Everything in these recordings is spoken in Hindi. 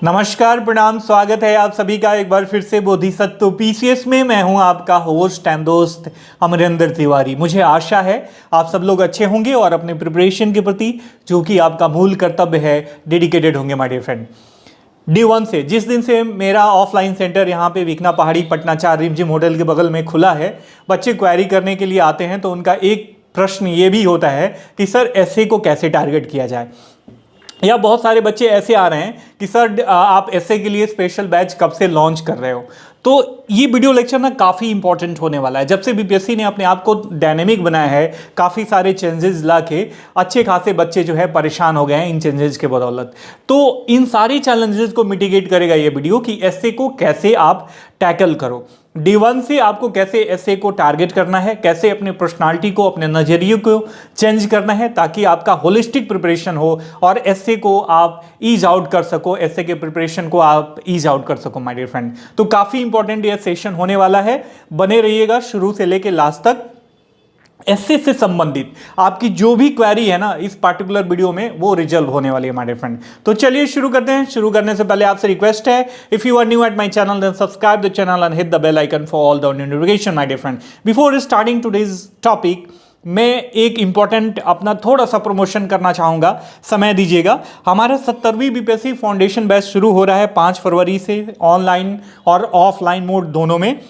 नमस्कार, प्रणाम, स्वागत है आप सभी का एक बार फिर से बोधिसत्व पीसीएस में। मैं हूं आपका होस्ट एंड दोस्त अमरिंदर तिवारी। मुझे आशा है आप सब लोग अच्छे होंगे और अपने प्रिपरेशन के प्रति, जो कि आपका मूल कर्तव्य है, डेडिकेटेड होंगे माय डियर फ्रेंड। D1 से, जिस दिन से मेरा ऑफलाइन सेंटर यहाँ पे विकना पहाड़ी पटना 4 रिमझिम होटल के बगल में खुला है, बच्चे क्वेरी करने के लिए आते हैं तो उनका एक प्रश्न ये भी होता है कि सर एसए को कैसे टारगेट किया जाए। या बहुत सारे बच्चे ऐसे आ रहे हैं कि सर आप एसए के लिए स्पेशल बैच कब से लॉन्च कर रहे हो। तो ये वीडियो लेक्चर ना काफ़ी इंपॉर्टेंट होने वाला है। जब से बीपीएससी ने अपने आप को डायनेमिक बनाया है, काफ़ी सारे चेंजेस ला के अच्छे खासे बच्चे जो है परेशान हो गए हैं इन चेंजेस के बदौलत। तो इन सारी चैलेंजेस को मिटिगेट करेगा ये वीडियो कि एसए को कैसे आप टैकल करो। D1 से आपको कैसे एसए को टारगेट करना है, कैसे अपने पर्सनालिटी को, अपने नजरिए को चेंज करना है ताकि आपका होलिस्टिक प्रिपरेशन हो और एसए को आप ईज आउट कर सको, एसए के प्रिपरेशन को आप ईज आउट कर सको माय डियर फ्रेंड। तो काफ़ी इंपॉर्टेंट ये सेशन होने वाला है, बने रहिएगा शुरू से लेकर लास्ट तक। एसए से संबंधित आपकी जो भी क्वेरी है ना इस पार्टिकुलर वीडियो में वो रिजल्व होने वाली है माय डियर फ्रेंड। तो चलिए शुरू करते हैं। शुरू करने से पहले आपसे रिक्वेस्ट है, if you are new at my channel then subscribe the channel and hit the bell icon for all the notification my dear friend. Before starting today's topic, मैं एक इंपॉर्टेंट अपना थोड़ा सा प्रमोशन करना चाहूँगा, समय दीजिएगा। हमारा 70वीं बीपीएससी फाउंडेशन बैच शुरू हो रहा है 5 फरवरी से, ऑनलाइन और ऑफलाइन मोड दोनों में,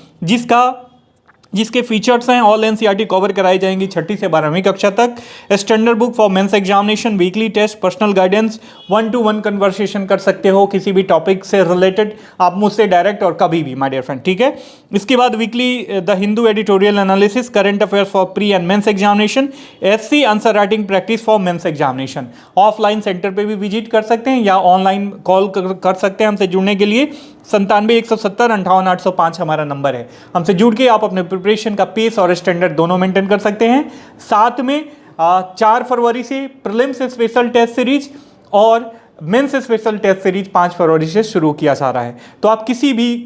जिसके फीचर्स हैं ऑल एनसीईआरटी कवर कराई जाएंगी 6ठी से 12वीं कक्षा तक। Standard book for mains examination, weekly test, personal guidance, 1-to-1 conversation कर सकते हो किसी भी टॉपिक से रिलेटेड आप मुझसे डायरेक्ट और कभी भी माय डियर फ्रेंड, ठीक है। इसके बाद weekly the Hindu editorial analysis, current affairs for pre and mains examination, SC answer writing practice for mains examination. Offline centre पे भी विजिट कर सकते हैं या ऑनलाइन कॉल कर सकते हैं हमसे जुड़ने के लिए। 97-170-58-805 हमारा नंबर है। हमसे जुड़ के आप अपने प्रिपरेशन का पेस और स्टैंडर्ड दोनों मेंटेन कर सकते हैं। साथ में 4 फरवरी से प्रीलिम्स स्पेशल टेस्ट सीरीज और मेंस स्पेशल टेस्ट सीरीज 5 फरवरी से शुरू किया जा रहा है। तो आप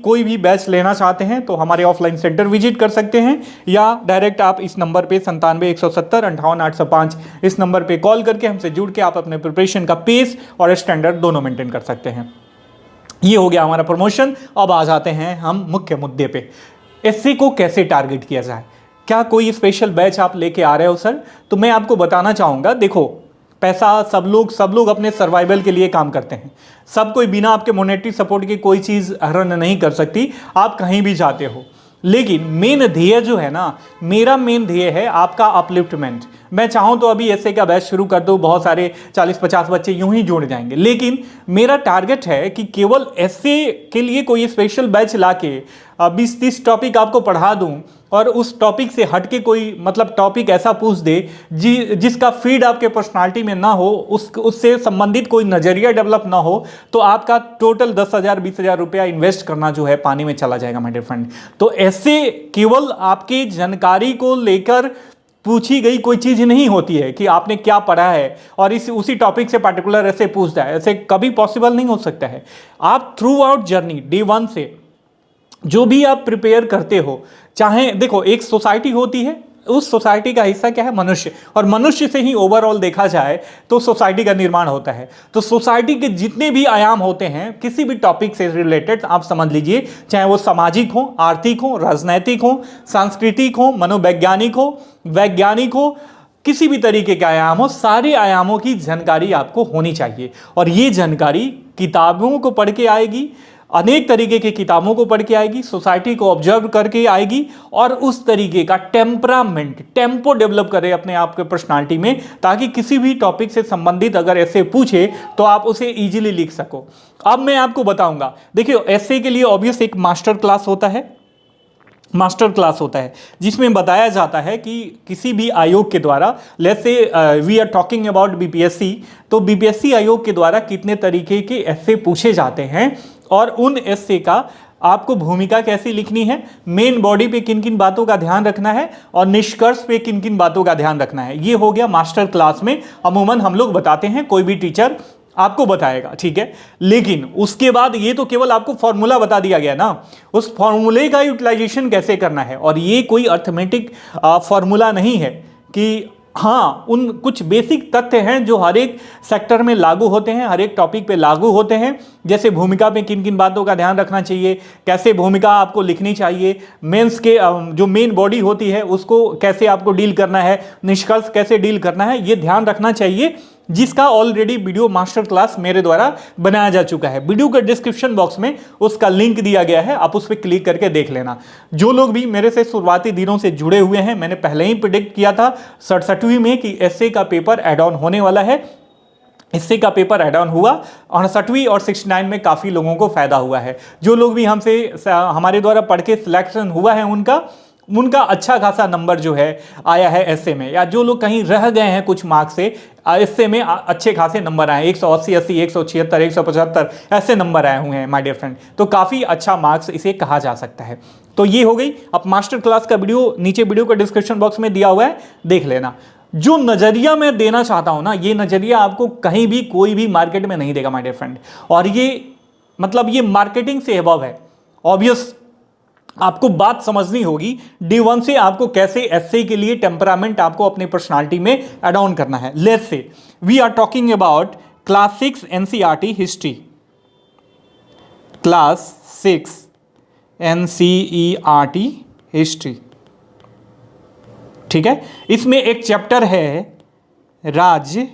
कोई भी बैच लेना चाहते हैं तो हमारे ऑफलाइन सेंटर विजिट कर सकते हैं या डायरेक्ट आप इस नंबर पे 97-170-58-805 इस नंबर पे कॉल करके हमसे जुड़ के आप अपने प्रिपरेशन का पेस और स्टैंडर्ड दोनों मेंटेन कर सकते हैं। ये हो गया हमारा प्रमोशन। अब आ जाते हैं हम मुख्य मुद्दे पे, एसए को कैसे टारगेट किया जाए। क्या कोई स्पेशल बैच आप लेके आ रहे हो सर? तो मैं आपको बताना चाहूँगा, देखो पैसा सब लोग अपने सर्वाइवल के लिए काम करते हैं। सब कोई बिना आपके मॉनेटरी सपोर्ट के कोई चीज़ अर्न नहीं कर सकती, आप कहीं भी जाते हो। लेकिन मेन ध्येय जो है ना, मेरा मेन ध्येय है आपका अपलिफ्टमेंट। मैं चाहूँ तो अभी एसए का बैच शुरू कर दूँ, बहुत सारे 40-50 बच्चे यूं ही जुड़ जाएंगे। लेकिन मेरा टारगेट है कि केवल एसए के लिए कोई स्पेशल बैच लाके 20-30 टॉपिक आपको पढ़ा दूं और उस टॉपिक से हटके कोई मतलब टॉपिक ऐसा पूछ दे जिसका फीड आपके पर्सनालिटी में ना हो, उससे संबंधित कोई नज़रिया डेवलप ना हो, तो आपका टोटल 10,000-20,000 रुपया इन्वेस्ट करना जो है पानी में चला जाएगा माय डियर फ्रेंड। तो ऐसे केवल आपकी जानकारी को लेकर पूछी गई कोई चीज़ नहीं होती है कि आपने क्या पढ़ा है और उसी टॉपिक से पर्टिकुलर ऐसे पूछता है, ऐसे कभी पॉसिबल नहीं हो सकता है। आप थ्रू आउट जर्नी D1 से जो भी आप प्रिपेयर करते हो, चाहे देखो एक सोसाइटी होती है, उस सोसाइटी का हिस्सा क्या है? मनुष्य, और मनुष्य से ही ओवरऑल देखा जाए तो सोसाइटी का निर्माण होता है। तो सोसाइटी के जितने भी आयाम होते हैं किसी भी टॉपिक से रिलेटेड आप समझ लीजिए, चाहे वो सामाजिक हो, आर्थिक हो, राजनैतिक हो, सांस्कृतिक हो, मनोवैज्ञानिक हो, वैज्ञानिक हो, किसी भी तरीके के आयाम हो, सारे आयामों की जानकारी आपको होनी चाहिए। और ये जानकारी किताबों को पढ़ के आएगी, अनेक तरीके की किताबों को पढ़ के आएगी, सोसाइटी को ऑब्जर्व करके आएगी और उस तरीके का टेम्परामेंट, टेम्पो डेवलप करे अपने आप के पर्सनालिटी में, ताकि किसी भी टॉपिक से संबंधित अगर ऐसे पूछे तो आप उसे इजीली लिख सको। अब मैं आपको बताऊंगा, देखिए एसए के लिए ऑब्वियस एक मास्टर क्लास होता है जिसमें बताया जाता है कि किसी भी आयोग के द्वारा, let's say we are talking about BPSC, तो बीपीएससी आयोग के द्वारा कितने तरीके के एसए पूछे जाते हैं और उन एसए का आपको भूमिका कैसी लिखनी है, मेन बॉडी पे किन किन बातों का ध्यान रखना है और निष्कर्ष पे किन किन बातों का ध्यान रखना है। ये हो गया मास्टर क्लास में अमूमन हम लोग बताते हैं, कोई भी टीचर आपको बताएगा, ठीक है। लेकिन उसके बाद ये तो केवल आपको फॉर्मूला बता दिया गया ना, उस फॉर्मूले का यूटिलाइजेशन कैसे करना है। और ये कोई अर्थमेटिक फॉर्मूला नहीं है कि हाँ, उन कुछ बेसिक तथ्य हैं जो हर एक सेक्टर में लागू होते हैं, हर एक टॉपिक पे लागू होते हैं, जैसे भूमिका में किन किन बातों का ध्यान रखना चाहिए, कैसे भूमिका आपको लिखनी चाहिए, मेंस के जो मेन बॉडी होती है उसको कैसे आपको डील करना है, निष्कर्ष कैसे डील करना है, ये ध्यान रखना चाहिए, जिसका ऑलरेडी वीडियो मास्टर क्लास मेरे द्वारा बनाया जा चुका है। वीडियो के डिस्क्रिप्शन बॉक्स में उसका लिंक दिया गया है, आप उस पर क्लिक करके देख लेना। जो लोग भी मेरे से शुरुआती दिनों से जुड़े हुए हैं, मैंने पहले ही प्रिडिक्ट किया था 67वीं में कि एसए का पेपर ऐड ऑन होने वाला है। इससे का पेपर ऐड ऑन हुआ, 68वीं और 69 में काफ़ी लोगों को फायदा हुआ है। जो लोग भी हमसे हमारे द्वारा पढ़ के सिलेक्शन हुआ है उनका अच्छा खासा नंबर जो है आया है एसए में, या जो लोग कहीं रह गए हैं कुछ मार्क्स से एसए में अच्छे खासे नंबर आए, 180 80 176 175 ऐसे नंबर आए हुए हैं माय डियर फ्रेंड। तो काफ़ी अच्छा मार्क्स इसे कहा जा सकता है। तो ये हो गई। अब मास्टर क्लास का वीडियो नीचे वीडियो का डिस्क्रिप्शन बॉक्स में दिया हुआ है, देख लेना। जो नजरिया मैं देना चाहता हूं ना, ये नजरिया आपको कहीं भी कोई भी मार्केट में नहीं देगा माय डियर फ्रेंड। और ये मतलब ये मार्केटिंग से अबव है। ऑब्वियस आपको बात समझनी होगी डे वन से आपको कैसे एसए के लिए टेम्परामेंट आपको अपने पर्सनालिटी में एड ऑन करना है। Let's say we are talking about class 6 NCERT history, class 6 NCERT history, ठीक है। इसमें एक चैप्टर है राज्य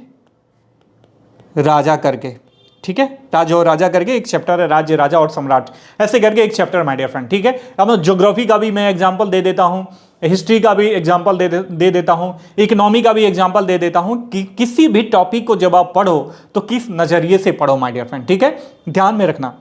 राजा करके, ठीक है। राज और राजा करके एक चैप्टर है, राज्य राजा और सम्राट, ऐसे करके एक चैप्टर माय डियर फ्रेंड, ठीक है। अब ज्योग्राफी का भी मैं एग्जांपल दे देता हूं, हिस्ट्री का भी एग्जांपल दे देता हूं, इकोनॉमी का भी एग्जांपल दे देता हूं कि किसी भी टॉपिक को जब आप पढ़ो तो किस नजरिए से पढ़ो माय डियर फ्रेंड, ठीक है। ध्यान में रखना।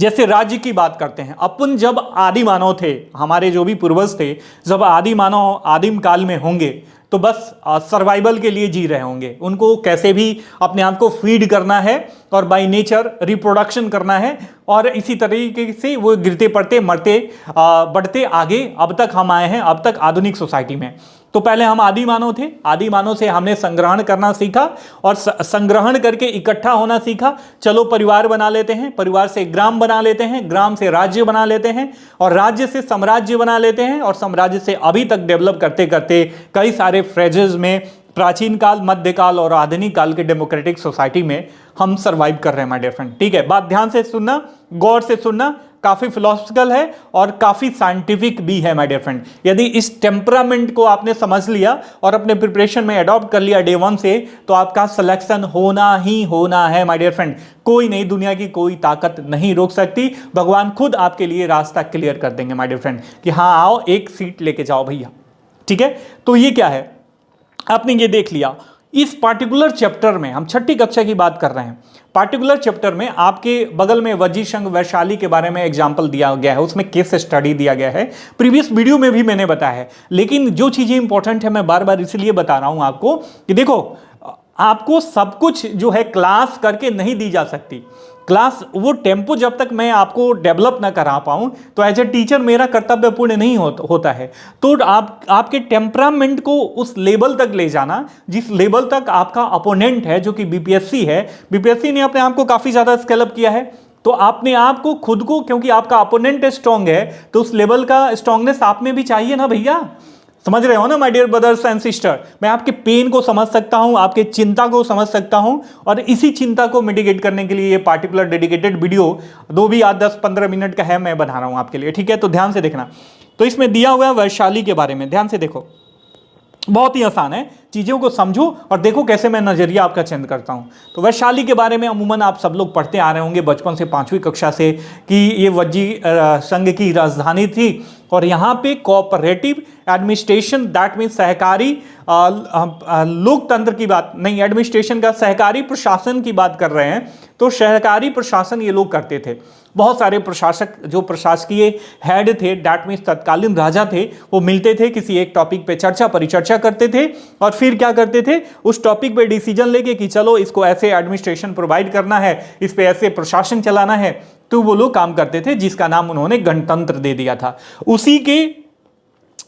जैसे राज्य की बात करते हैं, अपन जब आदि मानव थे, हमारे जो भी पूर्वज थे, जब आदि मानव आदिम काल में होंगे तो बस सर्वाइवल के लिए जी रहे होंगे। उनको कैसे भी अपने आप को फीड करना है और बाय नेचर रिप्रोडक्शन करना है, और इसी तरीके से वो गिरते पड़ते मरते बढ़ते आगे अब तक हम आए हैं, अब तक आधुनिक सोसाइटी में। तो पहले हम आदि मानव थे, आदि मानव से हमने संग्रहण करना सीखा और संग्रहण करके इकट्ठा होना सीखा। चलो परिवार बना लेते हैं, परिवार से ग्राम बना लेते हैं, ग्राम से राज्य बना लेते हैं, और राज्य से साम्राज्य बना लेते हैं, और साम्राज्य से अभी तक डेवलप करते करते कई सारे फ्रेजेस में प्राचीन काल, मध्यकाल और आधुनिक काल के डेमोक्रेटिक सोसाइटी में हम सर्वाइव कर रहे हैं माय डियर फ्रेंड, ठीक है। बात ध्यान से सुनना, गौर से सुनना, काफी फिलोसफिकल है और काफी साइंटिफिक भी है माय डियर फ्रेंड। यदि इस टेम्परामेंट को आपने समझ लिया और अपने प्रिपरेशन में अडॉप्ट कर लिया डे वन से, तो आपका सिलेक्शन होना ही होना है माय डियर फ्रेंड। कोई नहीं, दुनिया की कोई ताकत नहीं रोक सकती। भगवान खुद आपके लिए रास्ता क्लियर कर देंगे माय डियर फ्रेंड कि हाँ आओ, एक सीट लेके जाओ भैया, ठीक है। तो ये क्या है, आपने ये देख लिया। इस पार्टिकुलर चैप्टर में हम 6ठी कक्षा की बात कर रहे हैं। पार्टिकुलर चैप्टर में आपके बगल में वज्जी संघ वैशाली के बारे में एग्जाम्पल दिया गया है, उसमें केस स्टडी दिया गया है। प्रीवियस वीडियो में भी मैंने बताया है, लेकिन जो चीजें इंपॉर्टेंट है मैं बार बार इसलिए बता रहा हूं आपको कि देखो, आपको सब कुछ जो है क्लास करके नहीं दी जा सकती। क्लास वो टेम्पो जब तक मैं आपको डेवलप ना करा पाऊं तो एज ए टीचर मेरा कर्तव्य पूर्ण नहीं होता है। तो आपके टेम्परामेंट को उस लेवल तक ले जाना जिस लेवल तक आपका अपोनेंट है, जो कि बीपीएससी है। बीपीएससी ने अपने आप को काफी ज्यादा स्केल अप किया है, तो आपने आपको खुद को, क्योंकि आपका अपोनेंट स्ट्रांग है, तो उस लेवल का स्ट्रांगनेस आप में भी चाहिए ना भैया। समझ रहे हो ना my dear brothers and sister. मैं आपके पेन को समझ सकता हूं, आपके चिंता को समझ सकता हूं, और इसी चिंता को मिटिगेट करने के लिए ये पार्टिकुलर डेडिकेटेड वीडियो 2 भी 10-15 मिनट का है, मैं बना रहा हूं आपके लिए, ठीक है। तो ध्यान से देखना। तो इसमें दिया हुआ है वैशाली के बारे में, ध्यान से देखो, बहुत ही आसान है, चीज़ों को समझो और देखो कैसे मैं नज़रिया आपका चेंज करता हूं। तो वैशाली के बारे में अमूमन आप सब लोग पढ़ते आ रहे होंगे बचपन से, 5वीं कक्षा से, कि ये वज्जी संघ की राजधानी थी और यहाँ पे कोऑपरेटिव एडमिनिस्ट्रेशन, दैट मीन्स सहकारी लोकतंत्र की बात नहीं, एडमिनिस्ट्रेशन का सहकारी प्रशासन की बात कर रहे हैं। तो सहकारी प्रशासन ये लोग करते थे। बहुत सारे प्रशासक, जो प्रशासकीय हेड थे, दैट मीन्स तत्कालीन राजा थे, वो मिलते थे, किसी एक टॉपिक पे परिचर्चा करते थे, और फिर क्या करते थे, उस टॉपिक पे डिसीजन लेके कि चलो इसको ऐसे एडमिनिस्ट्रेशन प्रोवाइड करना है, इस पे ऐसे प्रशासन चलाना है। तो वो लोग काम करते थे, जिसका नाम उन्होंने गणतंत्र दे दिया था। उसी के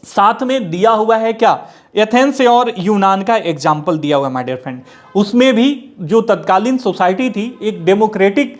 साथ में दिया हुआ है क्या, एथेंस और यूनान का एग्जाम्पल दिया हुआ है माय डियर फ्रेंड। उसमें भी जो तत्कालीन सोसाइटी थी, एक डेमोक्रेटिक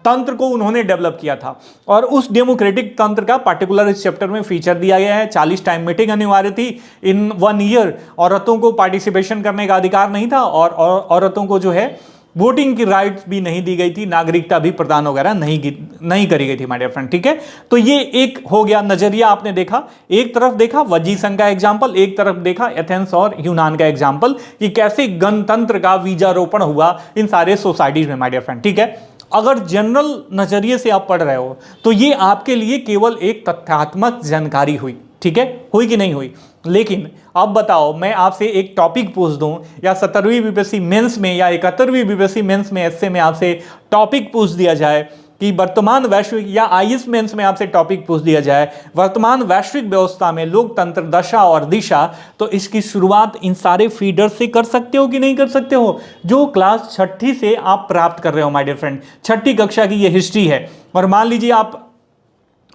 तंत्र को उन्होंने डेवलप किया था, और उस डेमोक्रेटिक तंत्र का पार्टिकुलर इस चैप्टर में फीचर दिया गया है। 40 टाइम मीटिंग अनिवार्य थी इन 1 ईयर। औरतों को पार्टिसिपेशन करने का अधिकार नहीं था, और औरतों को जो है वोटिंग की राइट्स भी नहीं दी गई थी, नागरिकता भी प्रदान वगैरह नहीं करी गई थी माय डियर फ्रेंड। ठीक है, तो ये एक हो गया नजरिया आपने देखा, एक तरफ देखा वजी संघ का एग्जाम्पल, एक तरफ देखा एथेंस और यूनान का एग्जाम्पल कि कैसे गणतंत्र का बीजारोपण हुआ इन सारे सोसाइटीज में माय डियर फ्रेंड। ठीक है, अगर जनरल नजरिए से आप पढ़ रहे हो तो ये आपके लिए केवल एक तथ्यात्मक जानकारी हुई। ठीक है, हुई कि नहीं हुई? लेकिन अब बताओ, मैं आपसे एक टॉपिक पूछ दूं या 17वीं बीपीएससी मेंस में या 71वीं बीपीएससी मेंस में ऐसे में आपसे टॉपिक पूछ दिया जाए कि वर्तमान वैश्विक, या आईएएस मेंस में आपसे टॉपिक पूछ दिया जाए वर्तमान वैश्विक व्यवस्था में लोकतंत्र दशा और दिशा, तो इसकी शुरुआत इन सारे फीडर से कर सकते हो कि नहीं कर सकते हो, जो क्लास 6ठी से आप प्राप्त कर रहे हो माय डियर फ्रेंड। 6ठी कक्षा की ये हिस्ट्री है, और मान लीजिए आप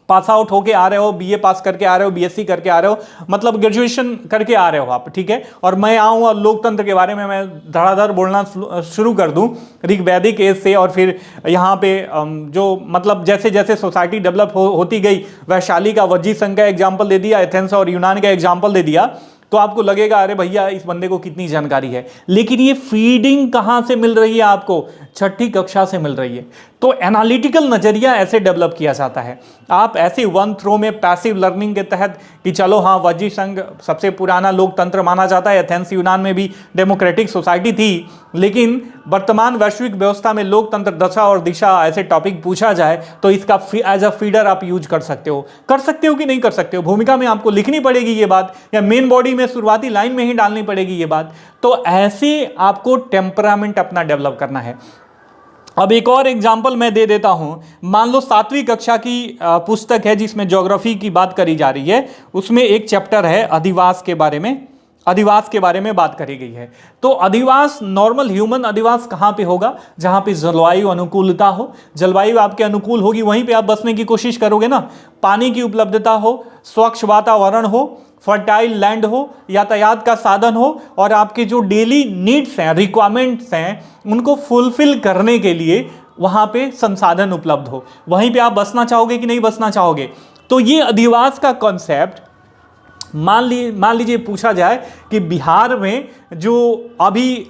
पास आउट होके आ रहे हो, बीए पास करके आ रहे हो, बीएससी करके आ रहे हो, मतलब ग्रेजुएशन करके आ रहे हो आप। ठीक है, और मैं आऊं और लोकतंत्र के बारे में मैं धड़ाधड़ बोलना शुरू कर दूं ऋग्वैदिक एज से, और फिर यहाँ पे जो मतलब जैसे जैसे सोसाइटी डेवलप होती गई, वैशाली का वज्जी संघ का एग्जाम्पल दे दिया, एथेंस और यूनान का एग्जाम्पल दे दिया, तो आपको लगेगा अरे भैया इस बंदे को कितनी जानकारी है। लेकिन ये फीडिंग कहां से मिल रही है आपको? 6ठी कक्षा से मिल रही है। तो एनालिटिकल नजरिया ऐसे डेवलप किया जाता है। आप ऐसे वन थ्रो में पैसिव लर्निंग के तहत कि चलो हाँ वज्जी संघ सबसे पुराना लोकतंत्र माना जाता है, एथेंस यूनान में भी डेमोक्रेटिक सोसाइटी थी, लेकिन वर्तमान वैश्विक व्यवस्था में लोकतंत्र दशा और दिशा ऐसे टॉपिक पूछा जाए तो इसका एज अ फीडर आप यूज कर सकते हो कि नहीं कर सकते हो? भूमिका में आपको लिखनी पड़ेगी ये बात, या मेन बॉडी में शुरुआती लाइन में ही डालनी पड़ेगी ये बात। तो ऐसे आपको टेम्परामेंट अपना डेवलप करना है। अब एक और एग्जाम्पल मैं दे देता हूं। मान लो 7वीं कक्षा की पुस्तक है जिसमें ज्योग्राफी की बात करी जा रही है, उसमें एक चैप्टर है अधिवास के बारे में बात करी गई है। तो अधिवास, नॉर्मल ह्यूमन अधिवास कहाँ पे होगा? जहाँ पे जलवायु अनुकूलता हो, जलवायु आपके अनुकूल होगी, वहीं पे आप बसने की कोशिश करोगे ना। पानी की उपलब्धता हो, स्वच्छ वातावरण हो, फर्टाइल लैंड हो, यातायात का साधन हो, और आपके जो डेली नीड्स हैं, रिक्वायरमेंट्स हैं, उनको फुलफिल करने के लिए वहाँ पे संसाधन उपलब्ध हो, वहीं पे आप बसना चाहोगे कि नहीं बसना चाहोगे? तो ये अधिवास का कॉन्सेप्ट मान लीजिए पूछा जाए कि बिहार में जो अभी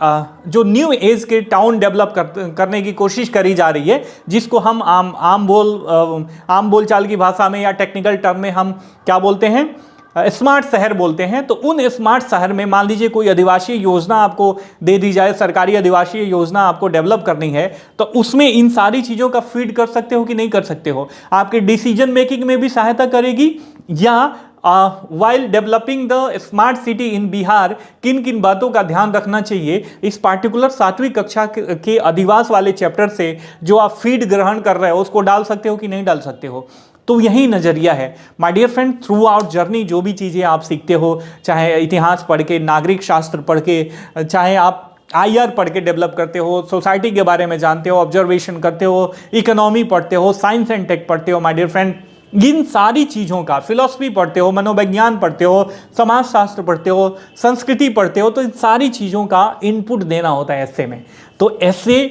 जो न्यू एज के टाउन डेवलप करने की कोशिश करी जा रही है, जिसको हम आम बोलचाल की भाषा में या टेक्निकल टर्म में हम क्या बोलते हैं, स्मार्ट शहर बोलते हैं। तो उन स्मार्ट शहर में मान लीजिए कोई आदिवासी योजना आपको दे दी जाए, सरकारी आदिवासी योजना आपको डेवलप करनी है, तो उसमें इन सारी चीज़ों का फीड कर सकते हो कि नहीं कर सकते हो? आपके डिसीजन मेकिंग में भी सहायता करेगी, या while developing the smart city in Bihar किन किन बातों का ध्यान रखना चाहिए, इस पार्टिकुलर 7वीं कक्षा के अधिवास वाले चैप्टर से जो आप फीड ग्रहण कर रहे हो उसको डाल सकते हो कि नहीं डाल सकते हो? तो यही नजरिया है my dear friend. Throughout journey जो भी चीज़ें आप सीखते हो, चाहे इतिहास पढ़ के, नागरिक शास्त्र पढ़ के, चाहे आप आईआर पढ़ के डेवलप करते हो, सोसाइटी के बारे में जानते हो, ऑब्जर्वेशन करते हो, इकोनॉमी पढ़ते हो, साइंस एंड टेक पढ़ते हो माय डियर फ्रेंड, इन सारी चीज़ों का, फिलॉसफी पढ़ते हो, मनोविज्ञान पढ़ते हो, समाजशास्त्र पढ़ते हो, संस्कृति पढ़ते हो, तो इन सारी चीज़ों का इनपुट देना होता है ऐसे में। तो ऐसे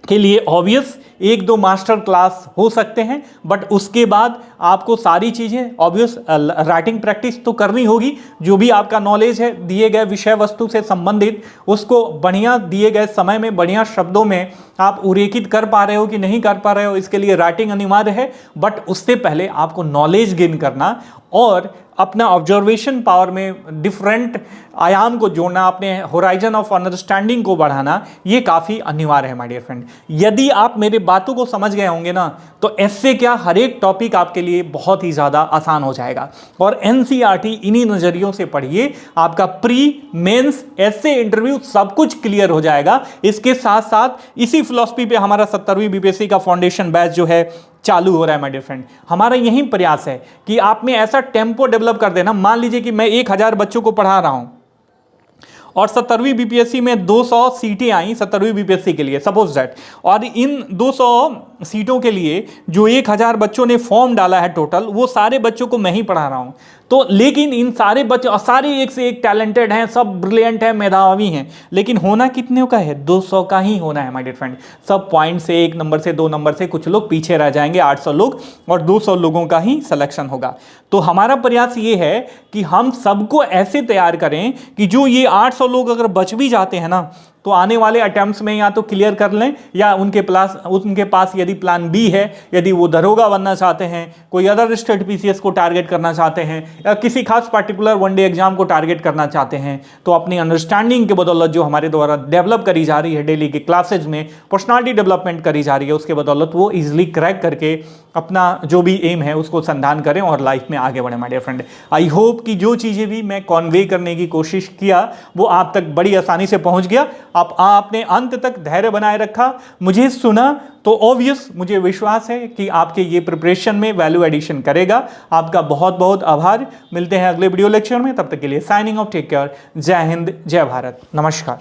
के लिए ऑब्वियस 1-2 मास्टर क्लास हो सकते हैं, बट उसके बाद आपको सारी चीज़ें ऑब्वियस राइटिंग प्रैक्टिस तो करनी होगी। जो भी आपका नॉलेज है दिए गए विषय वस्तु से संबंधित, उसको बढ़िया दिए गए समय में बढ़िया शब्दों में आप उल्लेखित कर पा रहे हो कि नहीं कर पा रहे हो, इसके लिए राइटिंग अनिवार्य है। बट उससे पहले आपको नॉलेज गेन करना और अपना ऑब्जर्वेशन पावर में डिफरेंट आयाम को जोड़ना, अपने होराइजन ऑफ अंडरस्टैंडिंग को बढ़ाना, ये काफ़ी अनिवार्य है माय डियर फ्रेंड। यदि आप मेरे बातों को समझ गए होंगे ना, तो ऐसे क्या हर एक टॉपिक आपके लिए बहुत ही ज़्यादा आसान हो जाएगा। और एनसीईआरटी इन्हीं नज़रियों से पढ़िए, आपका प्री, मेंस, एसए, इंटरव्यू सब कुछ क्लियर हो जाएगा। इसके साथ साथ इसी फिलॉसफी पे हमारा 17वीं बीपीएससी का फाउंडेशन बैच जो है चालू हो रहा है माय डियर फ्रेंड। हमारा यही प्रयास है कि आप में ऐसा टेम्पो डेवलप कर देना। मान लीजिए कि मैं 1000 बच्चों को पढ़ा रहा हूं और 17वीं बीपीएससी में 200 सीटें आई 17वीं बीपीएससी के लिए, सपोज दैट, और इन 200 सीटों के लिए जो 1000 बच्चों ने फॉर्म डाला है टोटल, वो सारे बच्चों को मैं ही पढ़ा रहा हूँ। तो लेकिन इन सारे बच्चों, सारे एक से एक टैलेंटेड हैं, सब ब्रिलियंट हैं, मेधावी हैं, लेकिन होना कितने का है? 200 का ही होना है माय डियर फ्रेंड। सब पॉइंट से, 1 नंबर से, 2 नंबर से कुछ लोग पीछे रह जाएंगे, 800 लोग, और 200 लोगों का ही सिलेक्शन होगा। तो हमारा प्रयास ये है कि हम सबको ऐसे तैयार करें कि जो ये 800 लोग अगर बच भी जाते हैं ना, तो आने वाले अटेम्प्ट्स में या तो क्लियर कर लें, या उनके पास यदि प्लान बी है, यदि वो दरोगा बनना चाहते हैं, कोई अदर स्टेट पीसीएस को टारगेट करना चाहते हैं, या किसी खास पार्टिकुलर वनडे एग्जाम को टारगेट करना चाहते हैं, तो अपनी अंडरस्टैंडिंग के बदौलत जो हमारे द्वारा डेवलप करी जा रही है डेली के क्लासेज में, पर्सनालिटी डेवलपमेंट करी जा रही है, उसके बदौलत वो इजीली क्रैक करके अपना जो भी एम है उसको संधान करें और लाइफ में आगे बढ़े। My dear friend, I hope कि जो चीज़ें भी मैं कॉन्वे करने की कोशिश किया वो आप तक बड़ी आसानी से पहुंच गया। आपने अंत तक धैर्य बनाए रखा, मुझे सुना, तो ऑब्वियस मुझे विश्वास है कि आपके ये प्रिपरेशन में वैल्यू एडिशन करेगा। आपका बहुत बहुत आभार। मिलते हैं अगले वीडियो लेक्चर में, तब तक के लिए साइनिंग ऑफ, टेक केयर, जय हिंद, जय भारत, नमस्कार।